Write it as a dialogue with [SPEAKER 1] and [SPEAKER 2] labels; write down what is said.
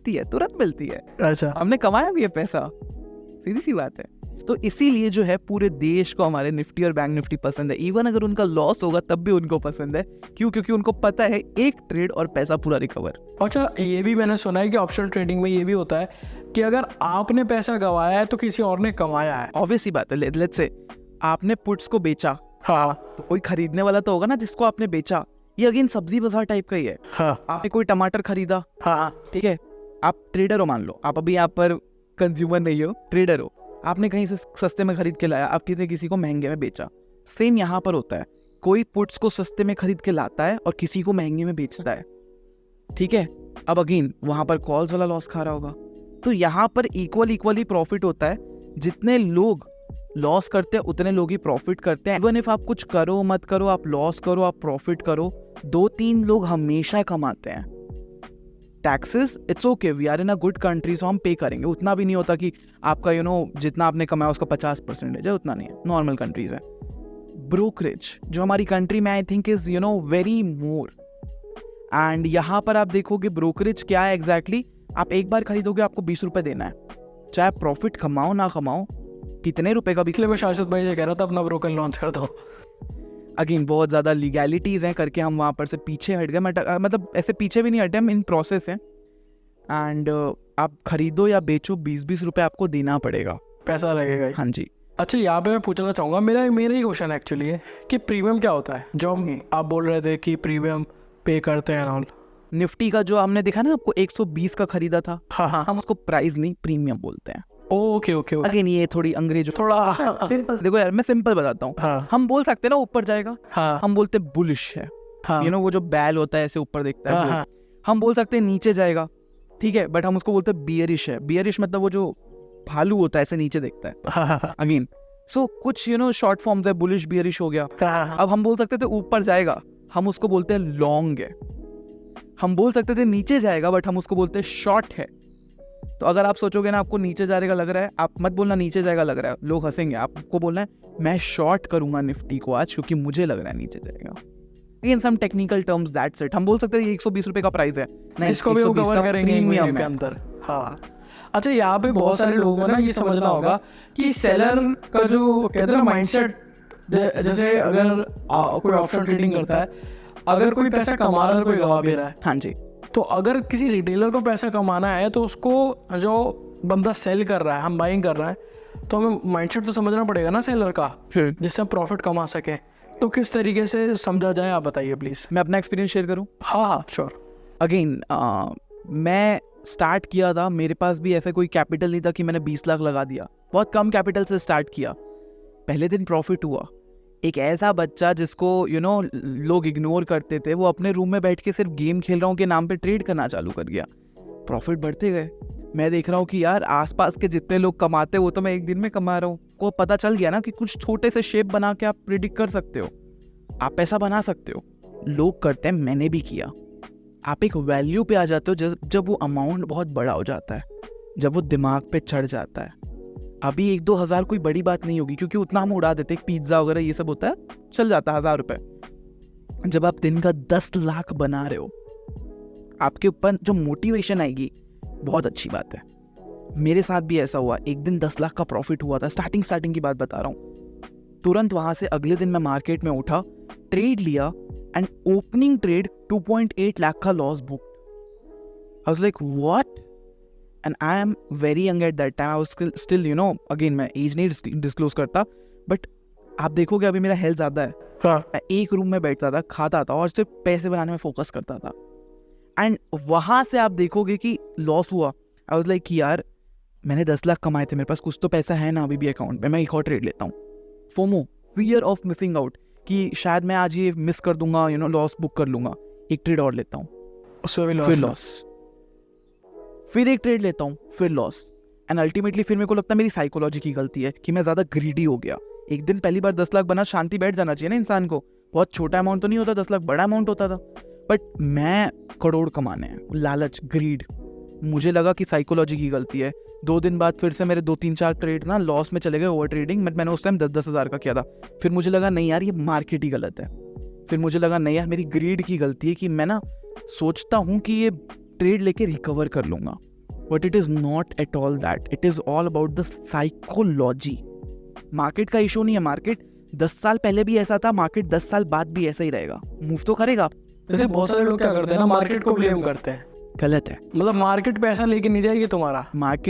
[SPEAKER 1] मिलती है, तुरंत मिलती है।
[SPEAKER 2] अच्छा,
[SPEAKER 1] हमने कमाया भी है पैसा, सीधी सी बात है। तो इसीलिए जो है पूरे देश को हमारे निफ्टी और बैंक निफ्टी पसंद है। इवन अगर उनका लॉस होगा तब भी उनको पसंद है। क्यों? क्योंकि उनको पता है एक ट्रेड और पैसा पूरा रिकवर।
[SPEAKER 2] अच्छा, ये भी मैंने सुना है कि ऑप्शन ट्रेडिंग में ये भी होता है कि अगर आपने पैसा गंवाया है तो किसी और ने कमाया है।
[SPEAKER 1] ऑब्वियस सी बात है। लेट्स से आपने पुट्स को बेचा,
[SPEAKER 2] हाँ
[SPEAKER 1] तो कोई खरीदने वाला तो होगा ना जिसको आपने बेचा। ये अगेन सब्जी बाजार टाइप का ही है।
[SPEAKER 2] हाँ
[SPEAKER 1] आपने कोई टमाटर खरीदा,
[SPEAKER 2] हाँ
[SPEAKER 1] ठीक है, आप ट्रेडर हो, मान लो आप अभी यहाँ पर कंज्यूमर नहीं हो, ट्रेडर हो। आपने कहीं से सस्ते में खरीद के लाया, आप किसी को महंगे में बेचा। सेम यहाँ पर होता है, कोई पुट्स को सस्ते में खरीद के लाता है और किसी को महंगे में बेचता है, ठीक है। अब अगेन वहां पर कॉल्स वाला लॉस खा रहा होगा। तो यहाँ पर इक्वली प्रॉफिट होता है। जितने लोग लॉस करते हैं उतने लोग ही प्रॉफिट करते हैं। इवन इफ आप कुछ करो मत करो, आप लॉस करो आप प्रॉफिट करो, 2-3 लोग हमेशा कमाते हैं। Taxes it's okay, we are in a good country, so हम पे करेंगे। उतना भी नहीं होता कि आपका जितना आपने कमाया उसका 50% है, उतना नहीं है, नॉर्मल कंट्रीज है। ब्रोकरेज जो हमारी कंट्री में I think is very more. And यहाँ पर आप देखोगे ब्रोकरेज क्या है एग्जैक्टली। आप एक बार खरीदोगे आपको 20 रुपए देना है, चाहे प्रॉफिट कमाओ ना कमाओ, कितने रुपए का भी।
[SPEAKER 2] इसलिए मैं शाश्वत भाई से कह रहा था अपना ब्रोकर लॉन्च कर दो।
[SPEAKER 1] अगेन बहुत ज़्यादा लीगैलिटीज़ हैं करके हम वहाँ पर से पीछे हट गए। मतलब ऐसे पीछे भी नहीं हटे, हम इन प्रोसेस हैं। एंड आप खरीदो या बेचो 20-20 रुपए आपको देना पड़ेगा,
[SPEAKER 2] पैसा लगेगा।
[SPEAKER 1] हाँ जी।
[SPEAKER 2] अच्छा, यहाँ पे मैं पूछना चाहूँगा, मेरा ही क्वेश्चन एक्चुअली है कि प्रीमियम क्या होता है जो आप बोल रहे थे कि प्रीमियम पे करते हैं ऑल।
[SPEAKER 1] निफ्टी का जो हमने देखा ना आपको 120 का खरीदा था,
[SPEAKER 2] हाँ हाँ,
[SPEAKER 1] हम उसको प्राइस नहीं प्रीमियम बोलते हैं।
[SPEAKER 2] Okay okay okay.
[SPEAKER 1] अगेन ये थोड़ी अंग्रेज
[SPEAKER 2] थोड़ा
[SPEAKER 1] सिंपल, देखो यार मैं सिंपल बताता हूँ।
[SPEAKER 2] हाँ
[SPEAKER 1] हम बोल सकते हैं ना ऊपर जाएगा,
[SPEAKER 2] हाँ
[SPEAKER 1] हम बोलते हैं बुलिश है,
[SPEAKER 2] हाँ
[SPEAKER 1] वो जो बैल होता है ऐसे ऊपर देखता है
[SPEAKER 2] हाँ
[SPEAKER 1] वो।
[SPEAKER 2] हाँ
[SPEAKER 1] हम बोल सकते हैं नीचे जाएगा, ठीक है, बट हम उसको बोलते हैं बियरिश है। बियरिश मतलब वो जो भालू होता है ऐसे नीचे देखता है।
[SPEAKER 2] हाँ
[SPEAKER 1] अगेन सो कुछ शॉर्ट फॉर्म्स है, बुलिश बियरिश हो गया।
[SPEAKER 2] हाँ।
[SPEAKER 1] अब हम बोल सकते थे ऊपर जाएगा, हम उसको बोलते हैं लॉन्ग है। हम बोल सकते थे नीचे जाएगा, बट हम उसको बोलते हैं शॉर्ट है। तो अगर आप सोचोगे ना आपको नीचे जाएगा लग रहा है, आप मत बोलना नीचे जाएगा लग रहा है, लोग हंसेंगे। आपको बोलना है मैं शॉर्ट करूंगा निफ्टी को आज क्योंकि मुझे लग रहा है नीचे जाएगा। In some technical terms that's it. हम बोल सकते हैं 120 रुपए का प्राइस है, नहीं
[SPEAKER 2] इसको भी
[SPEAKER 1] 120
[SPEAKER 2] कवर
[SPEAKER 1] का
[SPEAKER 2] करेंगे
[SPEAKER 1] प्रीमियम
[SPEAKER 2] के
[SPEAKER 1] है।
[SPEAKER 2] अंदर। हाँ, अच्छा, यहाँ पे बहुत सारे लोगों को ना ये समझना होगा कि सेलर का जो कहते हैं ना माइंडसेट, जैसे अगर कोई ऑप्शन ट्रेडिंग करता है, अगर कोई पैसा कमा रहा है कोई गवा भी रहा है,
[SPEAKER 1] हाँ जी।
[SPEAKER 2] तो अगर किसी रिटेलर को पैसा कमाना है तो उसको जो बंदा सेल कर रहा है, हम बाइंग कर रहा है, तो हमें माइंडसेट तो समझना पड़ेगा ना सेलर का, जिससे हम प्रॉफिट कमा सके। तो किस तरीके से समझा जाए, आप बताइए प्लीज।
[SPEAKER 1] मैं अपना एक्सपीरियंस शेयर करूं?
[SPEAKER 2] हाँ श्योर।
[SPEAKER 1] अगेन मैं स्टार्ट किया था, मेरे पास भी ऐसा कोई कैपिटल नहीं था कि मैंने 20 लाख लगा दिया। बहुत कम कैपिटल से स्टार्ट किया। पहले दिन प्रॉफिट हुआ। एक ऐसा बच्चा जिसको लोग इग्नोर करते थे, वो अपने रूम में बैठ के सिर्फ गेम खेल रहा हूँ के नाम पे ट्रेड करना चालू कर गया। प्रॉफिट बढ़ते गए। मैं देख रहा हूँ कि यार आसपास के जितने लोग कमाते वो तो मैं एक दिन में कमा रहा हूँ। को पता चल गया ना कि कुछ छोटे से शेप बना के आप प्रिडिक्ट कर सकते हो, आप पैसा बना सकते हो। लोग करते हैं, मैंने भी किया। आप एक वैल्यू पे आ जाते हो जब वो अमाउंट बहुत बड़ा हो जाता है, जब वो दिमाग पे चढ़ जाता है। अभी 1-2 हज़ार कोई बड़ी बात नहीं होगी क्योंकि उतना हम उड़ा देते हैं। पिज्ज़ा वगैरह ये सब होता है, चल जाता है 1000 रुपये। जब आप दिन का 10 लाख बना रहे हो, आपके ऊपर जो मोटिवेशन आएगी, बहुत अच्छी बात है। मेरे साथ भी ऐसा हुआ। एक दिन 10 लाख का प्रॉफिट हुआ था। स्टार्टिंग की बात बता रहा हूँ। तुरंत वहां से अगले दिन मैं मार्केट में उठा, ट्रेड लिया एंड ओपनिंग ट्रेड 2.8 लाख का loss book. I was like what, and I am very young at that time. I was still again मैं एज नहीं डिस्क्लोज करता, बट आप देखोगे अभी मेरा हेल्थ ज़्यादा है।
[SPEAKER 2] हाँ।
[SPEAKER 1] मैं एक रूम में बैठता था, खाता था और सिर्फ पैसे बनाने में फोकस करता था। एंड वहां से आप देखोगे कि लॉस हुआ। आई वाज लाइक यार मैंने 10 लाख कमाए थे, मेरे पास कुछ तो पैसा है ना अभी भी अकाउंट में, मैं एक और ट्रेड लेता हूँ। FOMO, fear of missing out, कि शायद मैं आज ये मिस कर दूंगा, लॉस बुक कर लूंगा। एक ट्रेड और लेता हूँ,
[SPEAKER 2] उसमें भी
[SPEAKER 1] फिर लॉस, फिर एक ट्रेड लेता हूँ, फिर लॉस। एंड अल्टीमेटली फिर मेरे को लगता है मेरी साइकोलॉजी की गलती है कि मैं ज़्यादा ग्रीडी हो गया। एक दिन पहली बार 10 लाख बना, शांति बैठ जाना चाहिए ना इंसान को। बहुत छोटा अमाउंट तो नहीं होता 10 लाख, बड़ा अमाउंट होता था। बट मैं करोड़ कमाने हैं, लालच, ग्रीड। मुझे लगा कि साइकोलॉजी की गलती है। 2 दिन बाद फिर से मेरे 2-3-4 ट्रेड ना लॉस में चले गए, ओवर ट्रेडिंग। मैंने उस टाइम 10-10 हज़ार का किया था। फिर मुझे लगा नहीं यार ये मार्केट ही गलत है। फिर मुझे लगा नहीं यार मेरी ग्रीड की गलती है कि मैं ना सोचता हूँ कि ये ट्रेड लेके रिकवर कर लूँगा। But it is not at all that. It is all about the psychology. Market का इशू नहीं है. मार्केट 10 साल पहले भी ऐसा था, मार्केट 10 साल बाद भी ऐसा ही रहेगा. मूव तो करेगा.
[SPEAKER 2] जैसे बहुत सारे लोग क्या करते हैं ना, मार्केट को ब्लेम करते हैं.
[SPEAKER 1] गलत है.
[SPEAKER 2] मतलब मार्केट पैसा लेके नहीं जाएगी तुम्हारा.
[SPEAKER 1] मार्केट